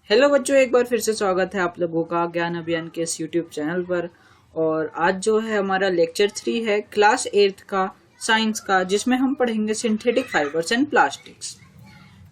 Hello बच्चों, एक बार फिर से स्वागत है आप लोगों का ज्ञान अभियान के इस यूट्यूब चैनल पर। और आज जो है हमारा लेक्चर 3 है क्लास 8 का साइंस का, जिसमें हम पढ़ेंगे सिंथेटिक फाइबर्स एंड प्लास्टिक्स।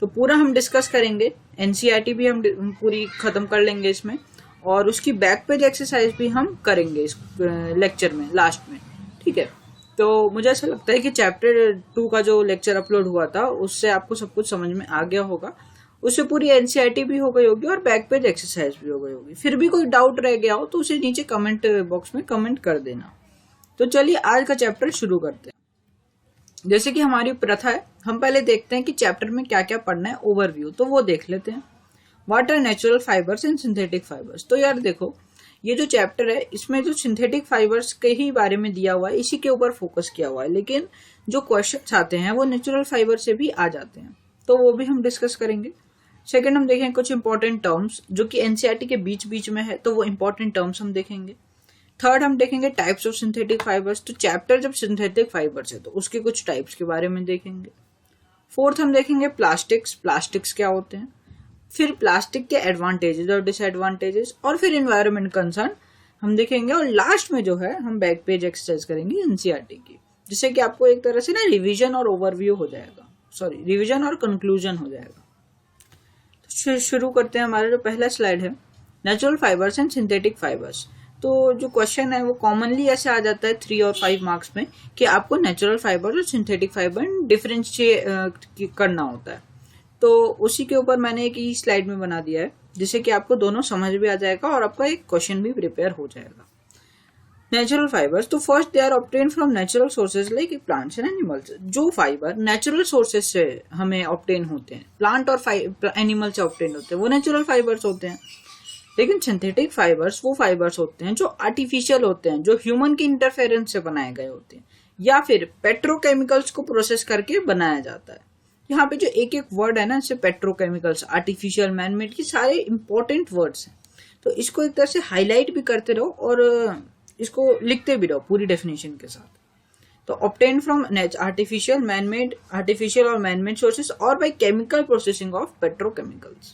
तो पूरा हम डिस्कस करेंगे, एनसीईआरटी भी हम पूरी खत्म कर लेंगे इसमें, और उसकी बैक पेज एक्सरसाइज भी हम करेंगे इस लेक्चर में लास्ट में। ठीक है, तो मुझे ऐसा लगता है कि चैप्टर 2 का जो लेक्चर अपलोड हुआ था उससे आपको सब कुछ समझ में आ गया होगा। उससे पूरी एनसीईआरटी भी हो गई होगी और बैक पेज एक्सरसाइज भी हो गई होगी। फिर भी कोई डाउट रह गया हो तो उसे नीचे कमेंट बॉक्स में कमेंट कर देना। तो चलिए आज का चैप्टर शुरू करते हैं। जैसे कि हमारी प्रथा है, हम पहले देखते हैं कि चैप्टर में क्या क्या पढ़ना है, ओवरव्यू। तो वो देख लेते हैं, what are natural fibres and synthetic fibres. तो यार देखो, ये जो चैप्टर है इसमें जो सिंथेटिक फाइबर्स के ही बारे में दिया हुआ है, इसी के ऊपर फोकस किया हुआ है, लेकिन जो क्वेश्चंस आते हैं वो नेचुरल फाइबर से भी आ जाते हैं, तो वो भी हम डिस्कस करेंगे। सेकंड, हम देखेंगे कुछ इंपॉर्टेंट टर्म्स जो कि एनसीईआरटी के बीच बीच में है, तो वो इंपॉर्टेंट टर्म्स हम देखेंगे। थर्ड, हम देखेंगे टाइप्स ऑफ सिंथेटिक फाइबर्स। तो चैप्टर जब सिंथेटिक फाइबर्स है तो उसके कुछ टाइप्स के बारे में देखेंगे। फोर्थ, हम देखेंगे प्लास्टिक्स क्या होते हैं, फिर प्लास्टिक के एडवांटेजेस और डिसएडवांटेजेस, और फिर एनवायरमेंट कंसर्न हम देखेंगे। और लास्ट में जो है हम बैक पेज एक्सरसाइज करेंगे एनसीईआरटी की, जिससे कि आपको एक तरह से ना रिवीजन और ओवरव्यू हो जाएगा, रिवीजन और कंक्लूजन हो जाएगा। शुरू करते हैं। हमारा जो पहला स्लाइड है, natural fibres and synthetic fibres. तो जो क्वेश्चन है वो कॉमनली ऐसे आ जाता है 3 और 5 मार्क्स में कि आपको नेचुरल फाइबर और सिंथेटिक फाइबर डिफरेंशिएट करना होता है। तो उसी के ऊपर मैंने एक ही स्लाइड में बना दिया है, जिससे कि आपको दोनों समझ भी आ जाएगा और आपका एक क्वेश्चन भी प्रिपेयर हो जाएगा। नेचुरल फाइबर्स, तो first they are obtain from natural sources like plants and animals. जो फाइबर नेचुरल सोर्सेज से हमें ऑब्टेन होते हैं, प्लांट और एनिमल से ऑब्टेन होते हैं, वो नेचुरल फाइबर्स होते हैं। लेकिन सिंथेटिक फाइबर्स वो फाइबर्स होते हैं जो आर्टिफिशियल होते हैं, जो ह्यूमन की इंटरफेरेंस से बनाए गए होते हैं, या फिर पेट्रोकेमिकल्स को प्रोसेस करके बनाया जाता है। यहाँ पे जो एक एक वर्ड है ना, जैसे पेट्रोकेमिकल्स, आर्टिफिशियल, मैनमेड, ये सारे इंपॉर्टेंट वर्ड्स हैं। तो इसको एक तरह से हाईलाइट भी करते रहो और इसको लिखते भी रहो पूरी डेफिनेशन के साथ। तो ऑब्टेन फ्रॉम आर्टिफिशियल और मैनमेड सोर्सेस और by chemical processing of petrochemicals.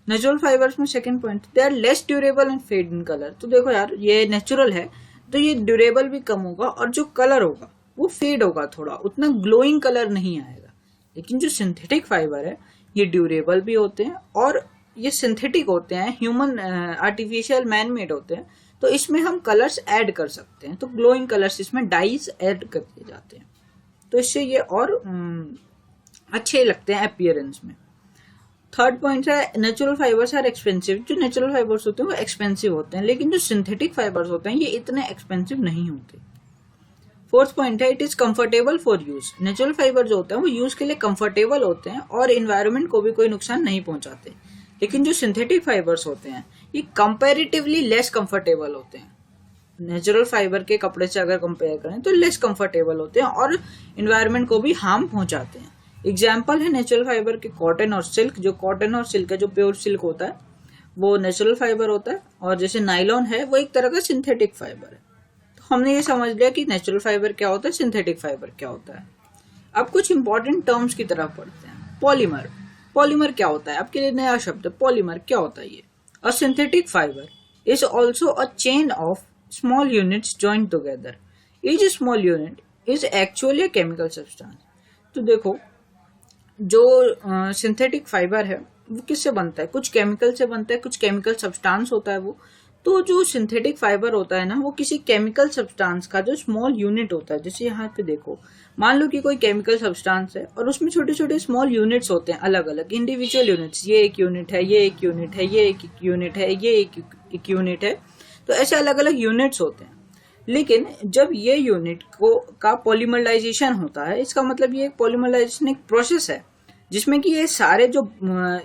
Natural fibres में second point, they are less durable and fade in colour. तो देखो यार, ये नेचुरल है तो ये ड्यूरेबल भी कम होगा और जो कलर होगा वो फेड होगा, थोड़ा उतना ग्लोइंग कलर नहीं आएगा। लेकिन जो सिंथेटिक फाइबर है ये ड्यूरेबल भी होते हैं और ये सिंथेटिक होते हैं, ह्यूमन आर्टिफिशियल मैनमेड होते हैं। तो इसमें हम कलर्स ऐड कर सकते हैं, तो ग्लोइंग कलर्स इसमें डाइज ऐड कर दिए जाते हैं, तो इससे ये और अच्छे लगते हैं अपीयरेंस में। थर्ड पॉइंट है, नेचुरल फाइबर्स आर एक्सपेंसिव। जो नेचुरल फाइबर्स होते हैं वो एक्सपेंसिव होते हैं, लेकिन जो सिंथेटिक फाइबर्स होते हैं ये इतने एक्सपेंसिव नहीं होते। फोर्थ पॉइंट है, it is comfortable for use. Natural fibre जो होते हैं वो यूज के लिए कंफर्टेबल होते हैं और इन्वायरमेंट को भी कोई नुकसान नहीं पहुंचाते। लेकिन जो सिंथेटिक फाइबर्स होते हैं ये कंपैरेटिवली लेस कंफर्टेबल होते हैं। नेचुरल फाइबर के कपड़े से अगर कंपेयर करें तो लेस कंफर्टेबल होते हैं और इन्वायरमेंट को भी हार्म पहुंचाते हैं। एग्जाम्पल है नेचुरल फाइबर के कॉटन और सिल्क। जो कॉटन और सिल्क है, जो प्योर सिल्क होता है वो नेचुरल फाइबर होता है, और जैसे नायलॉन है वो एक तरह का सिंथेटिक फाइबर है। तो हमने ये समझ लिया कि नेचुरल फाइबर क्या होता है, सिंथेटिक फाइबर क्या होता है। अब कुछ इंपॉर्टेंट टर्म्स की तरफ पढ़ते हैं। पॉलीमर, पॉलीमर क्या होता है, आपके लिए नया शब्द है। पॉलीमर क्या होता है ये? अ synthetic fibre is also a chain of small units joined together. Each small unit is actually a chemical substance. तो देखो, जो सिंथेटिक फाइबर है वो किससे बनता है? कुछ केमिकल से बनता है, कुछ केमिकल सब्सटेंस होता है वो। तो जो सिंथेटिक फाइबर होता है ना, वो किसी केमिकल सब्सटेंस का जो स्मॉल यूनिट होता है। जैसे यहाँ पे देखो, मान लो कि कोई केमिकल सब्सटेंस है और उसमें छोटे छोटे स्मॉल यूनिट्स होते हैं, अलग अलग इंडिविजुअल यूनिट्स। ये एक यूनिट है, ये एक यूनिट है, ये एक यूनिट है, ये एक यूनिट है। तो ऐसे अलग अलग यूनिट्स होते हैं। लेकिन जब ये यूनिट का पॉलीमराइजेशन होता है, इसका मतलब ये पॉलीमराइजेशन एक प्रोसेस है जिसमें कि ये सारे जो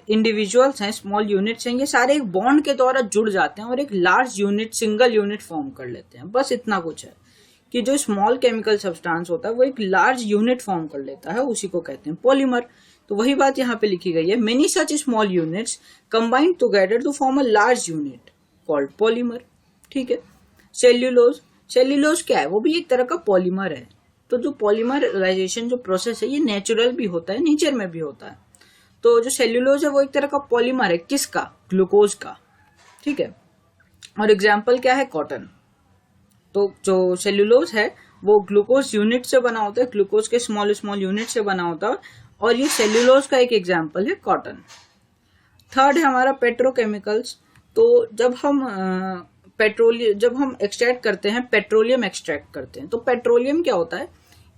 इंडिविजुअल्स हैं, स्मॉल यूनिट्स हैं, ये सारे एक बॉन्ड के द्वारा जुड़ जाते हैं और एक large unit, single unit form कर लेते हैं। बस इतना कुछ है कि जो स्मॉल केमिकल सब्सटेंस होता है वो एक लार्ज यूनिट फॉर्म कर लेता है, उसी को कहते हैं पॉलीमर। तो वही बात यहाँ पे लिखी गई है, many such small units combined together to form a large unit called polymer. ठीक है। सेल्यूलोज, सेल्यूलोज क्या है? वो भी एक तरह का पॉलीमर है। तो जो पॉलीमराइजेशन जो प्रोसेस है ये नेचुरल भी होता है, नेचर में भी होता है। तो जो सेल्यूलोज है वो एक तरह का पॉलीमर है, किसका? ग्लूकोज का, ठीक है। और एग्जाम्पल क्या है? कॉटन। तो जो सेल्यूलोज है वो ग्लूकोज यूनिट से बना होता है, ग्लूकोज के स्मॉल स्मॉल यूनिट से बना होता है, और ये सेल्यूलोज का एक एग्जाम्पल है कॉटन। थर्ड है हमारा पेट्रोकेमिकल्स। तो जब हम एक्सट्रैक्ट करते हैं, पेट्रोलियम एक्सट्रैक्ट करते हैं, तो पेट्रोलियम क्या होता है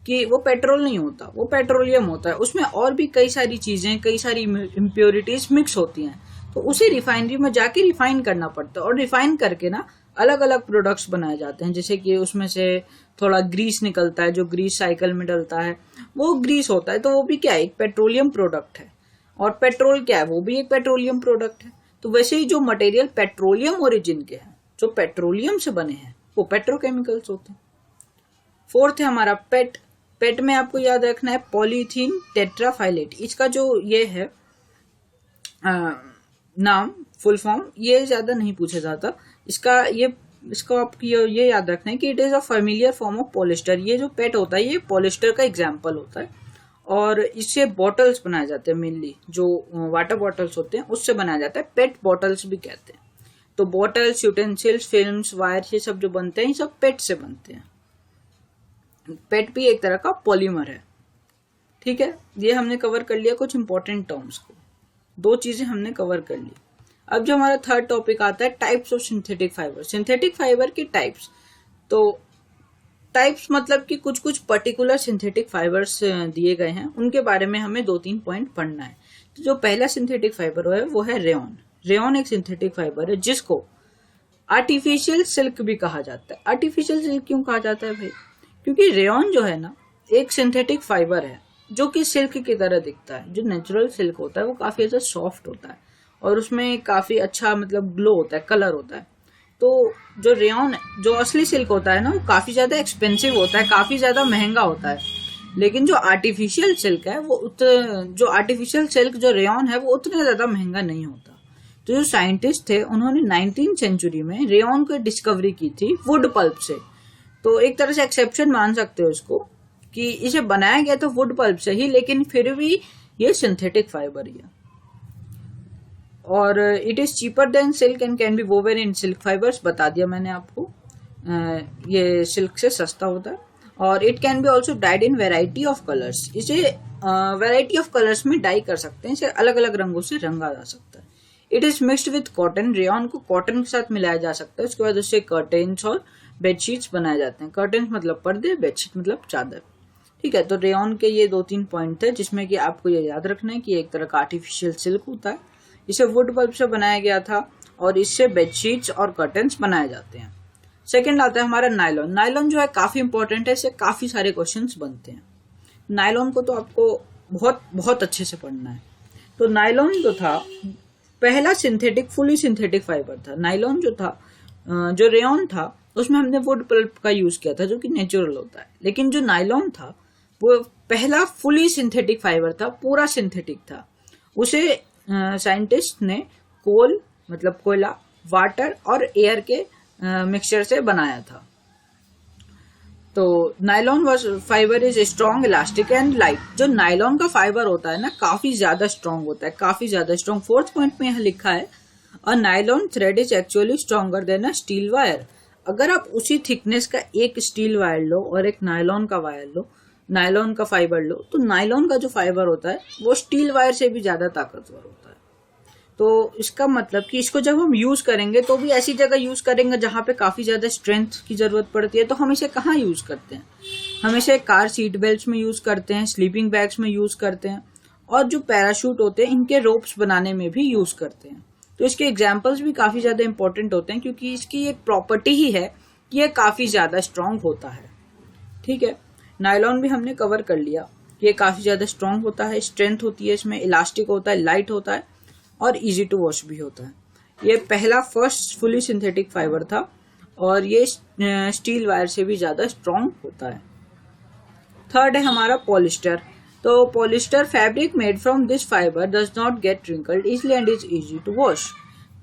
कि वो पेट्रोल नहीं होता, वो पेट्रोलियम होता है। उसमें और भी कई सारी चीजें, कई सारी इम्प्योरिटीज मिक्स होती हैं, तो उसे रिफाइनरी में जाके रिफाइन करना पड़ता है, और रिफाइन करके ना अलग अलग प्रोडक्ट्स बनाए जाते हैं। जैसे कि उसमें से थोड़ा ग्रीस निकलता है, जो ग्रीस साइकिल में डलता है वो ग्रीस होता है, तो वो भी क्या है? एक पेट्रोलियम प्रोडक्ट है। और पेट्रोल क्या है? वो भी एक पेट्रोलियम प्रोडक्ट है। तो वैसे ही जो मटेरियल पेट्रोलियम ओरिजिन के हैं, जो पेट्रोलियम से बने हैं, वो पेट्रोकेमिकल्स होते हैं। फोर्थ है हमारा पेट। पेट में आपको याद रखना है पॉलीथीन टेट्राफाइलेट। इसका जो ये है नाम, फुल फॉर्म, ये ज्यादा नहीं पूछा जाता। इसको आपको ये याद रखना है कि it is a familiar form of polyester. ये जो पेट होता है ये पॉलिस्टर का एग्जाम्पल होता है, और इससे बॉटल्स बनाए जाते हैं। मेनली जो वाटर बॉटल्स होते हैं उससे बनाया जाता है, पेट बॉटल्स भी कहते हैं। तो बॉटल्स, यूटेंसिल्स, फिल्म्स, वायर, ये सब जो बनते हैं ये सब पेट से बनते हैं। पेट भी एक तरह का पॉलीमर है, ठीक है। ये हमने कवर कर लिया कुछ इंपॉर्टेंट टर्म्स को, 2 चीजें हमने कवर कर ली। अब जो हमारा थर्ड टॉपिक आता है types of synthetic fibre. Synthetic fibre के टाइप्स। तो टाइप्स मतलब कि कुछ कुछ पर्टिकुलर सिंथेटिक फाइबर्स दिए गए हैं, उनके बारे में हमें 2-3 पॉइंट पढ़ना है। तो जो पहला सिंथेटिक फाइबर है वो है रेयॉन। रेयॉन एक सिंथेटिक फाइबर है जिसको आर्टिफिशियल सिल्क भी कहा जाता है। आर्टिफिशियल सिल्क क्यों कहा जाता है भाई? क्योंकि रेयॉन जो है ना एक सिंथेटिक फाइबर है जो कि सिल्क की तरह दिखता है। जो नेचुरल सिल्क होता है वो काफी अच्छा सॉफ्ट होता है और उसमें काफी अच्छा मतलब ग्लो होता है, कलर होता है। तो जो रेयॉन, जो असली सिल्क होता है ना, वो काफी ज्यादा एक्सपेंसिव होता है, काफी ज्यादा महंगा होता है। लेकिन जो आर्टिफिशियल सिल्क है वो जो रेयॉन है वो उतना ज्यादा महंगा नहीं होता। तो जो साइंटिस्ट थे उन्होंने 19वीं सेंचुरी में रेयॉन को डिस्कवरी की थी वुड पल्प से। तो एक तरह से एक्सेप्शन मान सकते हो इसको कि इसे बनाया गया था वुड पल्प से ही, लेकिन फिर भी ये सिंथेटिक फाइबर ही है। और it is cheaper than silk and can be woven in silk fibres, बता दिया मैंने आपको। ये सिल्क से सस्ता होता है। और it can be also died in variety of colours. इसे वेराइटी ऑफ कलर्स में डाई कर सकते हैं, इसे अलग अलग रंगों से रंगा जा सकता है। It is mixed with cotton. Rayon को कॉटन के साथ मिलाया जा सकता है। उसके बाद उससे कर्टेन्स और बेडशीट्स बनाए जाते हैं। कर्टेन्स मतलब पर्दे, बेडशीट मतलब चादर, ठीक है। तो रेयॉन के ये 2-3 पॉइंट थे जिसमें कि आपको ये याद रखना है कि एक तरह का आर्टिफिशियल सिल्क होता है, इसे वुड पल्प से बनाया गया था और इससे बेडशीट्स और कर्टेन्स बनाए जाते हैं। सेकंड आता है हमारा नायलॉन। नायलॉन जो है काफी इंपॉर्टेंट है, इससे काफी सारे क्वेश्चंस बनते हैं। नायलॉन को तो आपको बहुत बहुत अच्छे से पढ़ना है। तो नायलॉन जो था पहला सिंथेटिक, फुली सिंथेटिक फाइबर था। नायलॉन जो था, जो रेयॉन था उसमें हमने वुड पल्प का यूज किया था जो कि नेचुरल होता है। लेकिन जो नायलॉन था वो पहला फुली सिंथेटिक फाइबर था, पूरा सिंथेटिक था। उसे साइंटिस्ट ने कोल मतलब कोयला, वाटर और एयर के मिक्सचर से बनाया था। तो nylon fibre is strong, elastic and light. जो नायलॉन का फाइबर होता है ना काफी ज्यादा स्ट्रॉन्ग होता है, काफी ज्यादा स्ट्रॉन्ग। 4th पॉइंट में यहाँ लिखा है a nylon thread is actually stronger than a steel wire. अगर आप उसी थिकनेस का एक स्टील वायर लो और एक नायलॉन का वायर लो, नायलॉन का फाइबर लो, तो नायलॉन का जो फाइबर होता है वो स्टील वायर से भी ज्यादा ताकतवर होता है। तो इसका मतलब कि इसको जब हम यूज करेंगे तो भी ऐसी जगह यूज करेंगे जहां पे काफी ज्यादा स्ट्रेंथ की जरूरत पड़ती है। तो हम इसे कहाँ यूज करते हैं? हम इसे कार सीट बेल्ट में यूज करते हैं, स्लीपिंग बैग्स में यूज करते हैं, और जो पैराशूट होते हैं इनके रोप्स बनाने में भी यूज करते हैं। तो इसके एग्जाम्पल्स भी काफी ज्यादा इंपॉर्टेंट होते हैं क्योंकि इसकी एक प्रॉपर्टी ही है कि यह काफी ज्यादा स्ट्रांग होता है, ठीक है। नायलॉन भी हमने कवर कर लिया, ये काफी ज्यादा स्ट्रांग होता है, स्ट्रेंथ होती है इसमें, इलास्टिक होता है, लाइट होता है और इजी टू वॉश भी होता है। ये पहला फर्स्ट फुली सिंथेटिक फाइबर था और ये स्टील वायर से भी ज्यादा स्ट्रांग होता है। थर्ड है हमारा पॉलिस्टर। तो polyester fabric made from this fibre does not get wrinkled easily and is easy to wash.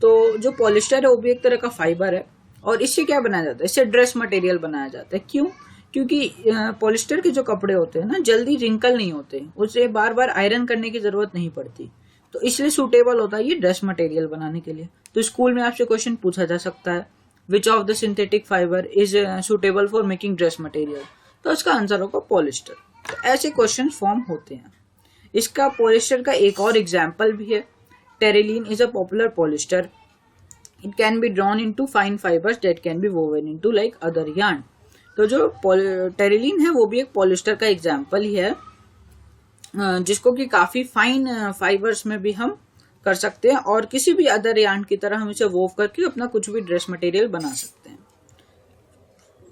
तो जो पॉलिस्टर है वो भी एक तरह का फाइबर है और इससे क्या बनाया जाता है? इससे ड्रेस मटेरियल बनाया जाता है। क्यों? क्योंकि पॉलिस्टर के जो कपड़े होते हैं ना जल्दी रिंकल नहीं होते, उसे बार बार आयरन करने की जरूरत नहीं पड़ती, तो इसलिए सूटेबल होता है ये ड्रेस मटेरियल बनाने के लिए। तो स्कूल में आपसे क्वेश्चन पूछा जा सकता है, which of the synthetic fibre is suitable for making dress material, तो इसका आंसर होगा पॉलिस्टर। तो ऐसे क्वेश्चन फॉर्म होते हैं। इसका पॉलिस्टर का एक और एग्जाम्पल भी है, terylene is a popular polyester, it can be drawn into fine fibres that can be woven into like other yarn. तो जो टेरिलीन है वो भी एक पॉलिस्टर का एग्जाम्पल ही है, जिसको कि काफी फाइन फाइबर्स में भी हम कर सकते हैं और किसी भी अदर यार्न की तरह हम इसे वोव करके अपना कुछ भी ड्रेस मटेरियल बना सकते हैं।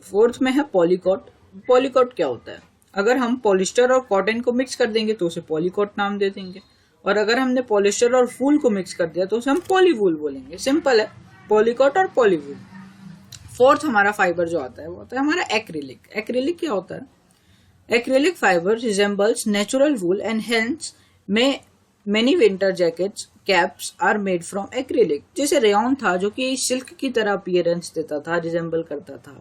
फोर्थ में है पॉलीकॉट। पॉलीकॉट क्या होता है? अगर हम पॉलिस्टर और कॉटन को मिक्स कर देंगे तो उसे पॉलीकॉट नाम दे देंगे, और अगर हमने पॉलिस्टर और वूल को मिक्स कर दिया तो उसे हम पॉलीवूल बोलेंगे। सिंपल है, पॉलीकॉट और पॉलीवूल। फोर्थ हमारा फाइबर जो आता है वो होता है हमारा एक्रिलिक। एक्रिलिक क्या होता है? Acrylic fiber resembles natural wool and hence many winter jackets, caps are made from acrylic। जैसे रेयन था जो कि सिल्क की तरह अपीयरेंस देता था, रिजेंबल करता था,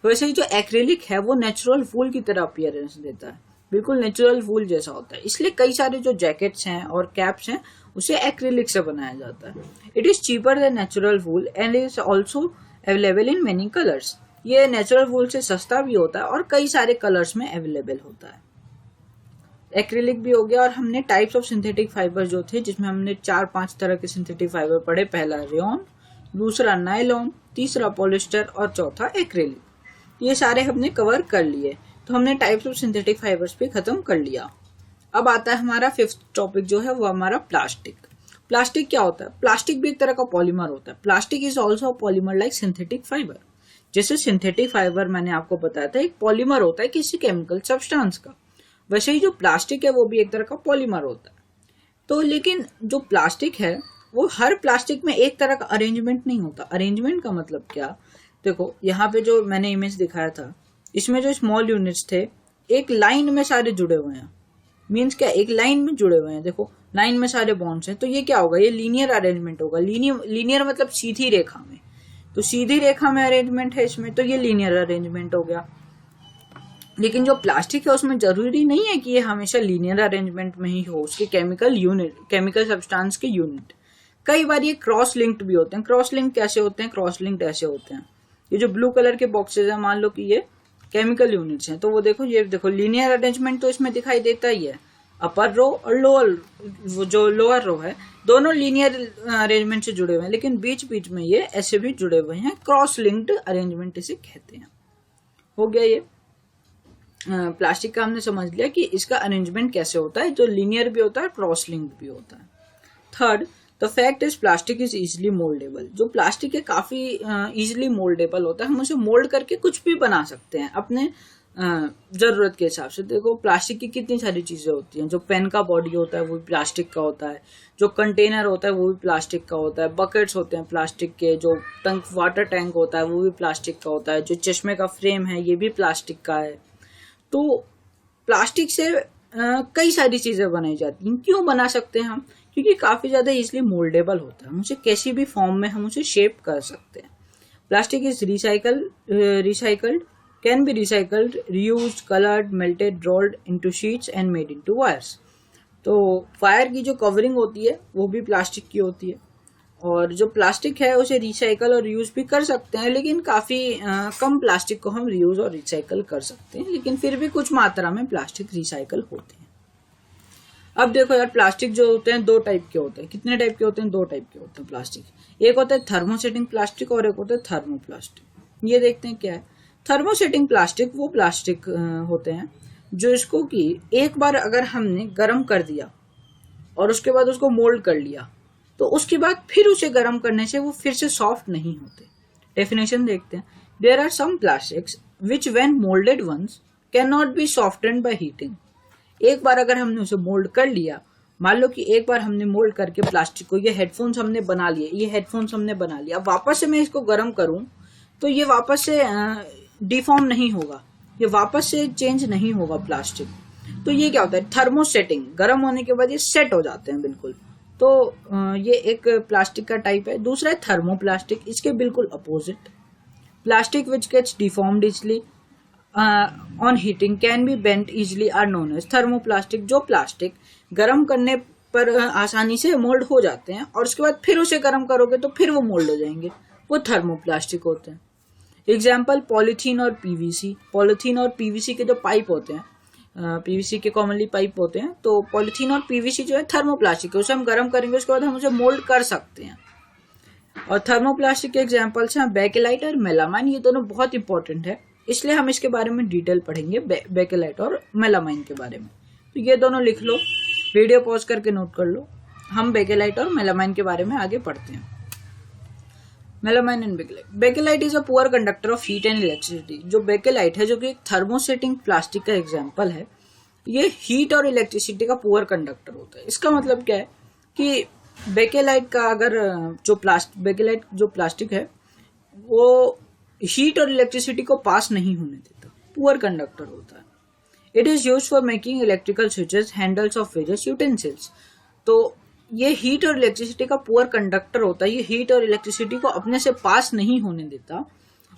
वैसे ही जो एक्रिलिक है वो नेचुरल वूल की तरह अपीयरेंस देता है, बिल्कुल नेचुरल वूल जैसा होता है। इसलिए कई सारे जो जैकेट्स हैं और कैप्स हैं उसे एक्रिलिक से बनाया जाता है। It is cheaper than natural wool and is also available in many colours. ये नेचुरल वूल से सस्ता भी होता है और कई सारे कलर्स में अवेलेबल होता है। एक्रिलिक भी हो गया। और हमने टाइप्स ऑफ सिंथेटिक फाइबर जो थे, जिसमें हमने 4-5 तरह के सिंथेटिक फाइबर पढ़े। पहला रेयन, दूसरा नायलॉन, तीसरा पॉलिस्टर और चौथा एक्रिलिक। ये सारे हमने कवर कर लिए। तो हमने टाइप्स ऑफ सिंथेटिक फाइबर्स भी खत्म कर लिया। अब आता है हमारा फिफ्थ टॉपिक जो है वो हमारा प्लास्टिक। प्लास्टिक क्या होता है? प्लास्टिक भी एक तरह का पॉलीमर होता है। Plastic is also polymer like synthetic fibre. जैसे सिंथेटिक फाइबर मैंने आपको बताया था एक पॉलीमर होता है किसी केमिकल सब्सटेंस का, वैसे ही जो प्लास्टिक है वो भी एक तरह का पॉलीमर होता है। तो लेकिन जो प्लास्टिक है वो हर प्लास्टिक में एक तरह का अरेंजमेंट नहीं होता। अरेंजमेंट का मतलब क्या? देखो यहाँ पे जो मैंने इमेज दिखाया था, इसमें जो स्मॉल यूनिट्स थे एक लाइन में सारे जुड़े हुए हैं। मीन्स क्या? एक लाइन में जुड़े हुए हैं। देखो लाइन में सारे बॉन्ड्स हैं, तो ये क्या होगा? ये लीनियर अरेंजमेंट होगा। लीनियर मतलब सीधी रेखा में, तो सीधी रेखा में अरेंजमेंट है इसमें, तो ये लीनियर अरेंजमेंट हो गया। लेकिन जो प्लास्टिक है उसमें जरूरी नहीं है कि ये हमेशा लीनियर अरेंजमेंट में ही हो। उसके केमिकल सब्सटेंस के यूनिट कई बार ये क्रॉस लिंक्ड भी होते हैं। क्रॉस लिंक कैसे होते हैं? क्रॉस लिंक्ड ऐसे होते हैं, ये जो ब्लू कलर के बॉक्सेस है, मान लो कि ये केमिकल यूनिट्स हैं, तो वो देखो, ये देखो लीनियर अरेंजमेंट तो इसमें दिखाई देता ही है। अपर रो और लोअर, जो लोअर रो है, दोनों लीनियर अरेंजमेंट से जुड़े हुए हैं, लेकिन बीच बीच में ये ऐसे भी जुड़े हुए हैं। क्रॉस लिंक्ड अरेंजमेंट इसे कहते हैं। हो गया ये प्लास्टिक का, हमने समझ लिया कि इसका अरेंजमेंट कैसे होता है, जो लीनियर भी होता है, क्रॉस लिंक्ड भी होता है। Third, the fact is plastic is easily mouldable. जो प्लास्टिक है काफी इजिली मोल्डेबल होता है। हम उसे मोल्ड करके कुछ भी बना सकते हैं अपने जरूरत के हिसाब से। देखो प्लास्टिक की कितनी सारी चीजें होती हैं। जो पेन का बॉडी होता है वो भी प्लास्टिक का होता है, जो कंटेनर होता है वो भी प्लास्टिक का होता है, बकेट्स होते हैं प्लास्टिक के, जो वाटर टैंक होता है वो भी प्लास्टिक का होता है, जो चश्मे का फ्रेम है ये भी प्लास्टिक का है। तो प्लास्टिक से कई सारी चीजें बनाई जाती हैं। क्यों बना सकते हैं हम? क्योंकि काफी ज्यादा इजिली मोल्डेबल होता है। हम उसे कैसी भी फॉर्म में हम उसे शेप कर सकते हैं। Plastic is recycled, can be recycled, reused, colored, melted, rolled into sheets and made into wires। तो वायर की जो कवरिंग होती है वो भी प्लास्टिक की होती है, और जो प्लास्टिक है उसे रिसाइकल और रीयूज भी कर सकते हैं, लेकिन काफी कम प्लास्टिक को हम रीयूज और रिसाइकल कर सकते हैं, लेकिन फिर भी कुछ मात्रा में प्लास्टिक रिसाइकल होते हैं। अब देखो यार, प्लास्टिक जो होते हैं दो टाइप के होते हैं। कितने टाइप के होते हैं? दो टाइप के होते हैं प्लास्टिक। एक होता है थर्मोसेटिंग प्लास्टिक और एक होता है थर्मोप्लास्टिक। ये देखते हैं क्या है। थर्मोसेटिंग प्लास्टिक वो प्लास्टिक होते हैं जो इसको कि एक बार अगर हमने गर्म कर दिया और उसके बाद उसको मोल्ड कर लिया, तो उसके बाद फिर उसे गर्म करने से वो फिर से सॉफ्ट नहीं होते। डेफिनेशन देखते हैं। There are some plastics which when moulded once can not be softened by heating. एक बार अगर हमने उसे मोल्ड कर लिया, मान लो कि एक बार हमने मोल्ड करके प्लास्टिक को, ये हेडफोन्स हमने बना लिए, ये हेडफोन्स हमने बना लिया, वापस से मैं इसको गर्म करूं तो ये वापस से डिफॉर्म नहीं होगा, ये वापस से चेंज नहीं होगा प्लास्टिक। तो ये क्या होता है? थर्मोसेटिंग। गर्म होने के बाद ये सेट हो जाते हैं बिल्कुल। तो ये एक प्लास्टिक का टाइप है। दूसरा है थर्मोप्लास्टिक, इसके बिल्कुल opposite. Plastic which gets deformed easily on heating can be bent easily are known as thermoplastic. जो प्लास्टिक गर्म करने पर आसानी से मोल्ड हो जाते हैं, और उसके बाद फिर उसे गर्म करोगे तो फिर वो मोल्ड हो जाएंगे, वो थर्मोप्लास्टिक होते हैं। एग्जाम्पल पॉलीथीन और पीवीसी। पॉलीथीन और पीवीसी के जो पाइप होते हैं, पीवीसी के कॉमनली पाइप होते हैं, तो पॉलीथीन और पीवीसी जो है थर्मोप्लास्टिक है, उसे हम गर्म करेंगे उसके बाद हम उसे मोल्ड कर सकते हैं। और थर्मोप्लास्टिक के एग्जाम्पल्स हैं बेकेलाइट और मेलामाइन, ये दोनों बहुत इंपॉर्टेंट है, इसलिए हम इसके बारे में डिटेल पढ़ेंगे, बेकेलाइट और मेलामाइन के बारे में। तो ये दोनों लिख लो, वीडियो पॉज करके नोट कर लो, हम बेकेलाइट और मेलामाइन के बारे में आगे पढ़ते हैं। Melamine and bakelite. Bakelite is a poor conductor of heat and electricity. जो बेकेलाइट है, जो कि एक थर्मोसेटिंग प्लास्टिक का एग्जाम्पल है, ये हीट और इलेक्ट्रिसिटी का पुअर कंडक्टर होता है। इसका मतलब क्या है कि बेकेलाइट का अगर बेकेलाइट जो प्लास्टिक है वो हीट और इलेक्ट्रिसिटी को पास नहीं होने देता, पुअर कंडक्टर होता है। It is used for making electrical switches, handles of various utensils. तो ये हीट और इलेक्ट्रिसिटी का पुअर कंडक्टर होता है, ये हीट और इलेक्ट्रिसिटी को अपने से पास नहीं होने देता,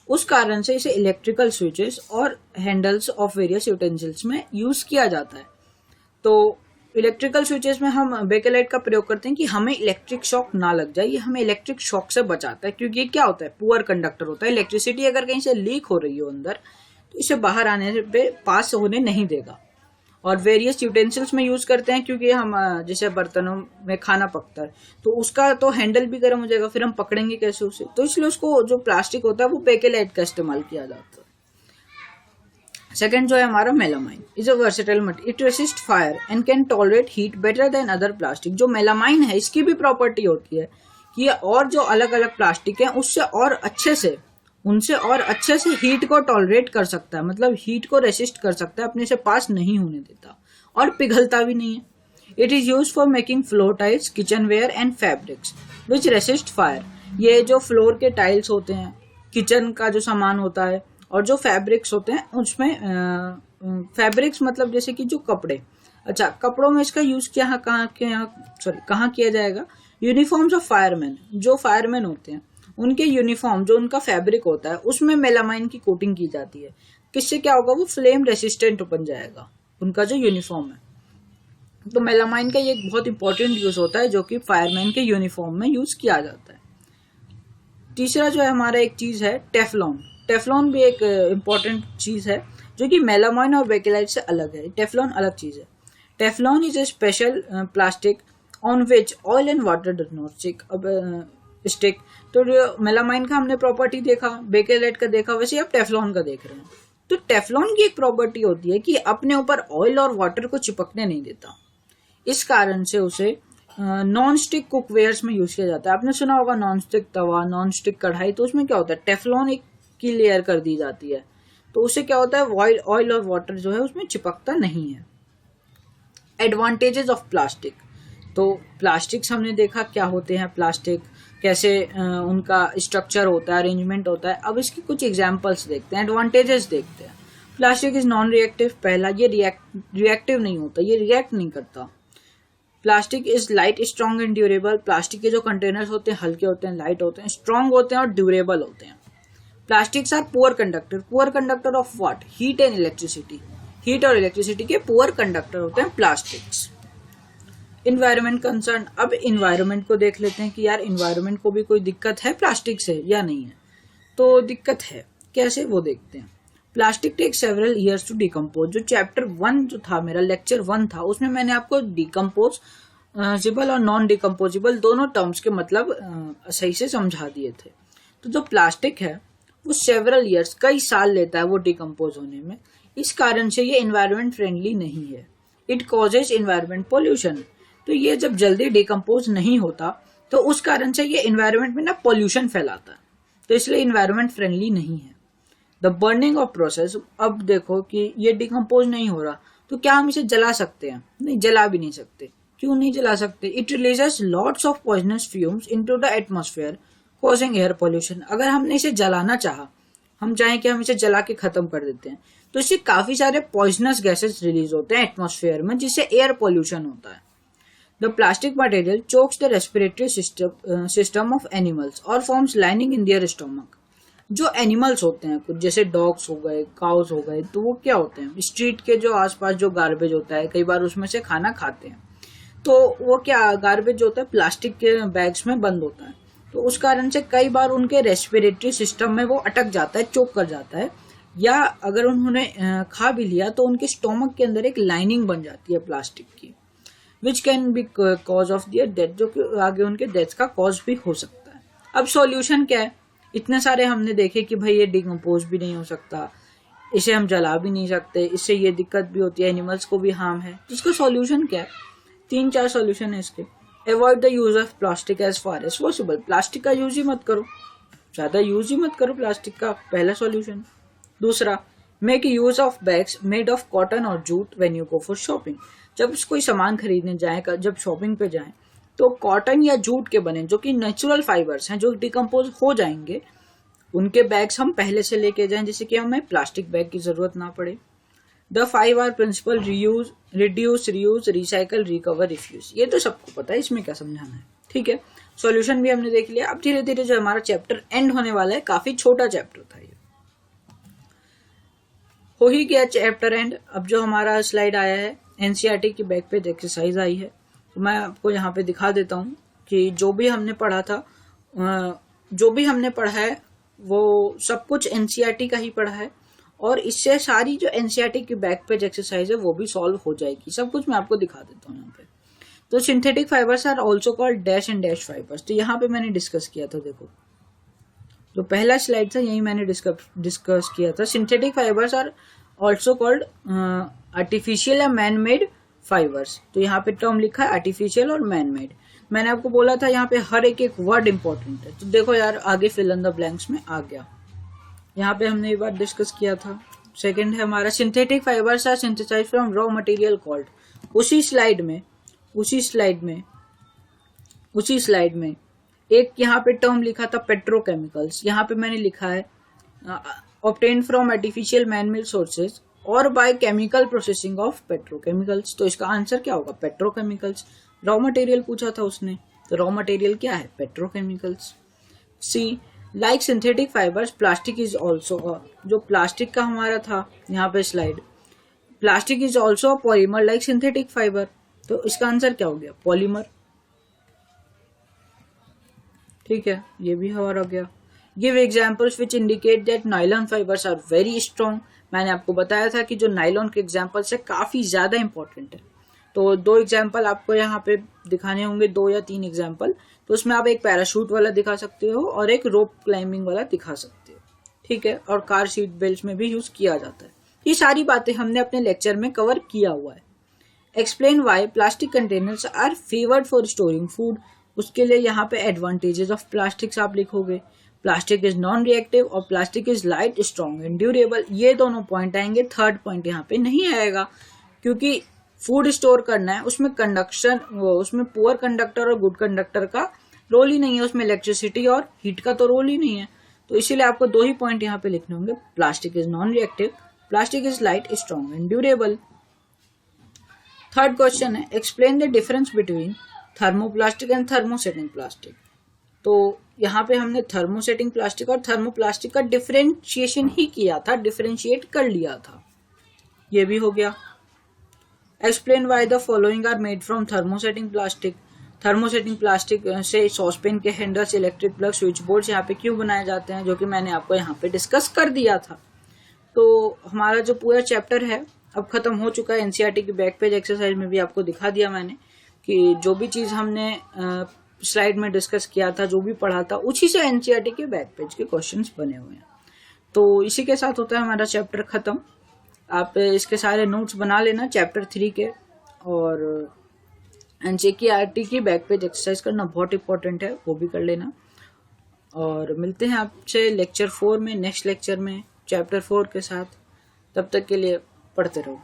उस कारण से इसे इलेक्ट्रिकल स्विचेस और हैंडल्स ऑफ वेरियस यूटेंसिल्स में यूज किया जाता है। तो इलेक्ट्रिकल स्विचेस में हम बेकेलाइट का प्रयोग करते हैं कि हमें इलेक्ट्रिक शॉक ना लग जाए, ये हमें इलेक्ट्रिक शॉक से बचाता है, क्योंकि ये क्या होता है, पुअर कंडक्टर होता है। इलेक्ट्रिसिटी अगर कहीं से लीक हो रही हो अंदर, तो इसे बाहर आने पे पास होने नहीं देगा। और वेरियस यूटेंसिल्स में यूज करते हैं, क्योंकि हम जैसे बर्तनों में खाना पकता है तो उसका तो हैंडल भी गर्म हो जाएगा, फिर हम पकड़ेंगे कैसे उसे, तो इसलिए उसको जो प्लास्टिक होता है वो बेकेलाइट का इस्तेमाल किया जाता है। सेकेंड जो है हमारा melamine, is a versatile material, it resist fire and can tolerate heat better than other plastic. जो मेलामाइन है, इसकी भी प्रॉपर्टी होती है कि ये और जो अलग अलग प्लास्टिक है उनसे और अच्छे से हीट को टॉलरेट कर सकता है, मतलब हीट को रेसिस्ट कर सकता है, अपने से पास नहीं होने देता, और पिघलता भी नहीं है। It is use for making floor tiles, kitchen ware and fabrics which resist fire. ये जो फ्लोर के टाइल्स होते हैं, किचन का जो सामान होता है, और जो फैब्रिक्स होते हैं उसमें फैब्रिक्स मतलब जैसे कि जो कपड़े, अच्छा कपड़ों में इसका यूज कहाँ किया जाएगा, यूनिफॉर्म्स ऑफ फायरमैन। जो फायरमैन होते हैं उनके यूनिफॉर्म, जो उनका फैब्रिक होता है, उसमें मेलामाइन की कोटिंग की जाती है। किससे क्या होगा, वो फ्लेम रेसिस्टेंट बन जाएगा उनका जो यूनिफॉर्म है। तो मेलामाइन का ये एक बहुत इंपॉर्टेंट यूज होता है, जो कि फायरमैन के यूनिफॉर्म में यूज किया जाता है। तीसरा जो है हमारा एक चीज है टेफलॉन। टेफलॉन भी एक इम्पॉर्टेंट चीज है, जो कि मेलामाइन और बेकेलाइट से अलग है। टेफलॉन अलग चीज है। Teflon is a special plastic on which oil and water does not stick. तो मेलामाइन का हमने प्रॉपर्टी देखा, बेकेलाइट का देखा, वैसे अब टेफलॉन का देख रहे हैं। तो टेफलॉन की एक प्रॉपर्टी होती है कि अपने ऊपर ऑयल और वाटर को चिपकने नहीं देता, इस कारण से उसे नॉन स्टिक कुकवेयर्स में यूज किया जाता है। आपने सुना होगा नॉन स्टिक तवा, नॉन स्टिक कढ़ाई, तो उसमें क्या होता है, टेफलॉन एक की लेयर कर दी जाती है, तो उससे क्या होता है, ऑयल और वाटर जो है उसमें चिपकता नहीं है। Advantages of plastic. तो प्लास्टिक्स हमने देखा क्या होते हैं, प्लास्टिक कैसे उनका स्ट्रक्चर होता है, अरेंजमेंट होता है। अब इसकी कुछ एग्जांपल्स देखते हैं, एडवांटेजेस देखते हैं। Plastic is non reactive. पहला, ये रिएक्टिव नहीं होता, ये रिएक्ट नहीं करता। Plastic is light, strong and durable. Plastic के जो कंटेनर्स होते हैं हल्के होते हैं, लाइट होते हैं, स्ट्रॉन्ग होते हैं और ड्यूरेबल होते हैं। Plastics are poor conductor. Poor conductor of what, heat and electricity. Heat और इलेक्ट्रिसिटी के पुअर कंडक्टर होते हैं प्लास्टिक्स। Environment concern. अब इन्वायरमेंट को देख लेते हैं कि यार इन्वायरमेंट को भी कोई दिक्कत है प्लास्टिक से या नहीं है। तो दिक्कत है, कैसे वो देखते हैं। Plastic take several years to decompose. जो चैप्टर 1 जो था मेरा, लेक्चर 1 था, उसमें मैंने आपको डिकम्पोजिबल और नॉन डिकम्पोजिबल दोनों टर्म्स के मतलब सही से समझा दिए थे। तो जो प्लास्टिक है वो सेवरल ईयर्स, कई साल लेता है वो डिकम्पोज होने में, इस कारण से ये इन्वायरमेंट फ्रेंडली नहीं है। It causes environment pollution. तो ये जब जल्दी डिकम्पोज नहीं होता तो उस कारण से ये इन्वायरमेंट में ना पोल्यूशन फैलाता है, तो इसलिए इन्वायरमेंट फ्रेंडली नहीं है। The burning of process. अब देखो कि ये डिकम्पोज नहीं हो रहा, तो क्या हम इसे जला सकते हैं? नहीं, जला भी नहीं सकते। क्यों नहीं जला सकते? It releases lots of poisonous fumes into the atmosphere causing air pollution. अगर हमने इसे जलाना चाहा, हम चाहें कि हम इसे जला के खत्म कर देते हैं, तो इससे काफी सारे पॉइजनस गैसेस रिलीज होते हैं एटमॉस्फेयर में, जिससे एयर पोल्यूशन होता है। The plastic material chokes the respiratory system of animals और forms lining in their stomach. जो एनिमल्स होते हैं कुछ, जैसे डॉग्स हो गए, काउस हो गए, तो वो क्या होते हैं, स्ट्रीट के जो आसपास जो गार्बेज होता है, कई बार उसमें से खाना खाते हैं, तो वो क्या गार्बेज जो होता है प्लास्टिक के बैग्स में बंद होता है, तो उस कारण से कई बार उनके रेस्पिरेटरी सिस्टम में वो अटक जाता है, चोक कर जाता है, या अगर उन्होंने खा भी लिया तो उनके स्टोमक के अंदर एक लाइनिंग बन जाती है प्लास्टिक की, which can be cause of their death, जो कि आगे उनके डेथ का कॉज भी हो सकता है। अब सॉल्यूशन क्या है? इतने सारे हमने देखे कि भाई ये डिकम्पोज भी नहीं हो सकता, इसे हम जला भी नहीं सकते, इससे ये दिक्कत भी होती है, एनिमल्स को भी हार्म है। तो इसका सॉल्यूशन क्या है? 3-4 सॉल्यूशन है इसके। Avoid the use of plastic as far as possible, plastic का यूज ही मत करो, ज्यादा यूज ही मत करो प्लास्टिक का, पहला सॉल्यूशन। दूसरा, make use of bags made of cotton और jute when you go for shopping, जब कोई सामान खरीदने जाए, जब शॉपिंग पे जाए, तो कॉटन या जूट के बने जो कि नेचुरल फाइबर्स हैं, जो डिकम्पोज हो जाएंगे, उनके बैग्स हम पहले से लेके जाएं, जिससे कि हमें प्लास्टिक बैग की जरूरत ना पड़े। The 5R principle, reuse, reduce, reuse, recycle, recover, refuse, ये तो सबको पता है, इसमें क्या समझाना है। ठीक है, सॉल्यूशन भी हमने देख लिया। अब धीरे धीरे जो हमारा चैप्टर एंड होने वाला है, काफी छोटा चैप्टर था ये, हो ही गया चैप्टर एंड। अब जो हमारा स्लाइड आया है, एनसीईआरटी की बैक पेज एक्सरसाइज आई है, तो मैं आपको यहाँ पे दिखा देता हूँ कि जो भी हमने पढ़ा था, जो भी हमने पढ़ा है वो सब कुछ एनसीईआरटी का ही पढ़ा है, और इससे सारी जो एनसीईआरटी की बैक पेज एक्सरसाइज है वो भी सॉल्व हो जाएगी। सब कुछ मैं आपको दिखा देता हूँ यहाँ पे। तो synthetic fibres are also called dash and dash fibres, तो यहाँ पे मैंने डिस्कस किया था, देखो जो पहला स्लाइड था यही मैंने डिस्कस किया था। Synthetic fibres are also called artificial या मैन मेड फाइबर्स, तो यहाँ पे टर्म लिखा है आर्टिफिशियल और मैन मेड। मैंने आपको बोला था यहाँ पे हर एक वर्ड इंपॉर्टेंट है, तो देखो यार आगे फिल इन द ब्लैंक्स में आ गया, यहाँ पे हमने ये बात डिस्कस किया था। सेकंड है हमारा synthetic fibres are synthesized from raw material called, उसी स्लाइड में एक यहाँ पे टर्म लिखा था पेट्रोकेमिकल्स, यहाँ पे मैंने लिखा है obtained from artificial man made sources और by chemical processing of petrochemicals. तो इसका आंसर क्या होगा? पेट्रोकेमिकल्स। रॉ मटेरियल पूछा था उसने, तो रॉ मटेरियल क्या है? Petrochemicals. See, like synthetic fibres plastic is also, जो प्लास्टिक का हमारा था यहाँ पे slide, plastic is also polymer like synthetic fibre, तो इसका आंसर क्या हो गया? पॉलीमर। ठीक है, ये भी हमारा हो गया। Give examples which indicate that nylon fibres are very strong, मैंने आपको बताया था कि जो नाइलॉन के एग्जाम्पल्स है काफी ज्यादा इंपॉर्टेंट है, तो 2 एग्जाम्पल आपको यहाँ पे दिखाने होंगे, 2 या 3 एग्जाम्पल। तो उसमें आप एक पैराशूट वाला दिखा सकते हो और एक रोप क्लाइंबिंग वाला दिखा सकते हो। ठीक है, और कार सीट बेल्ट में भी यूज किया जाता है। ये सारी बातें हमने अपने लेक्चर में कवर किया हुआ है। Explain why plastic containers are favoured for storing food, उसके लिए यहाँ पे एडवांटेजेस ऑफ प्लास्टिक्स आप लिखोगे। प्लास्टिक इज नॉन रिएक्टिव और plastic is light, strong and durable, ये दोनों पॉइंट आएंगे। थर्ड पॉइंट यहाँ पे नहीं आएगा, क्योंकि फूड स्टोर करना है, उसमें कंडक्शन, उसमें पुअर कंडक्टर और गुड कंडक्टर का रोल ही नहीं है, उसमें इलेक्ट्रिसिटी और हीट का तो रोल ही नहीं है, तो इसीलिए आपको 2 ही पॉइंट यहाँ पे लिखने होंगे। Plastic is non reactive, plastic is light, strong and durable. Third question है explain the difference between thermoplastic and thermosetting plastic, तो यहाँ पे हमने थर्मोसेटिंग प्लास्टिक और थर्मोप्लास्टिक का डिफरेंशिएशन ही किया था, डिफरेंशिएट कर लिया था, ये भी हो गया। Explain why the following are made from thermosetting plastic, thermosetting plastic से सॉसपेन के handles, electric plug, switch board यहाँ पे क्यों बनाए जाते हैं, जो कि मैंने आपको यहाँ पे डिस्कस कर दिया था। तो हमारा जो पूरा चैप्टर है अब खत्म हो चुका है। एनसीईआरटी की बैक पेज एक्सरसाइज में भी आपको दिखा दिया मैंने कि जो भी चीज हमने स्लाइड में डिस्कस किया था, जो भी पढ़ा था, उसी से एनसीईआरटी के बैक पेज के क्वेश्चंस बने हुए हैं। तो इसी के साथ होता है हमारा चैप्टर खत्म। आप इसके सारे नोट्स बना लेना चैप्टर 3 के, और एनसीईआरटी की बैक पेज एक्सरसाइज करना बहुत इंपॉर्टेंट है, वो भी कर लेना। और मिलते हैं आपसे लेक्चर 4 में, नेक्स्ट लेक्चर में चैप्टर 4 के साथ। तब तक के लिए पढ़ते रहो।